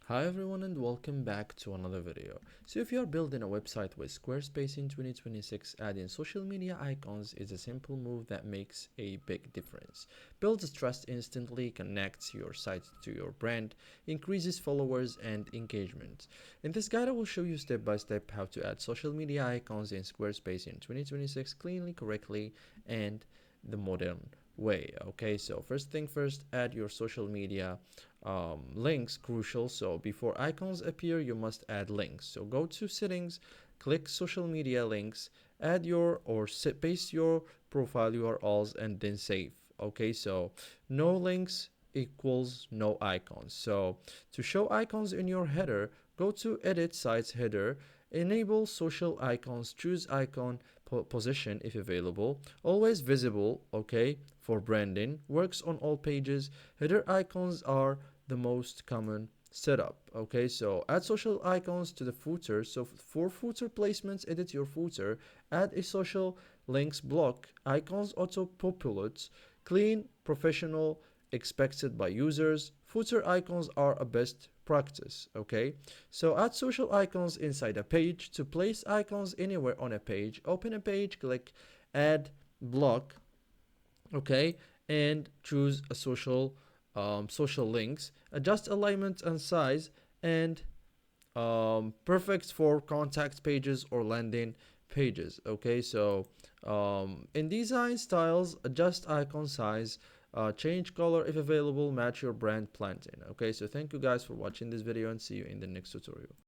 Hi everyone and welcome back to another video. So if you are building a website with Squarespace in 2026, adding social media icons is a simple move that makes a big difference. Builds trust instantly, connects your site to your brand, increases followers and engagement. In this guide I will show you step by step how to add social media icons in Squarespace in 2026 cleanly, correctly and the modern way. Okay, so first thing first, add your social media links. Crucial. So before icons appear you must add links. So go to settings, click social media links, add your or paste your profile URLs and then save. Okay, so no links equals no icons. So to show icons in your header, go to edit sites header, enable social icons, choose icon position if available, always visible. Okay, for branding, works on all pages. Header icons are the most common setup. Okay, so add social icons to the footer. So for footer placements, edit your footer, add a social links block, icons auto populates, clean, professional, expected by users. Footer icons are a best practice. Okay, so add social icons inside a page. To place icons anywhere on a page, open a page, click add block. Okay, and choose a social links, adjust alignment and size, and perfect for contact pages or landing pages. Okay, so in design styles, adjust icon size, change color if available, match your brand planting. Okay, so thank you guys for watching this video and see you in the next tutorial.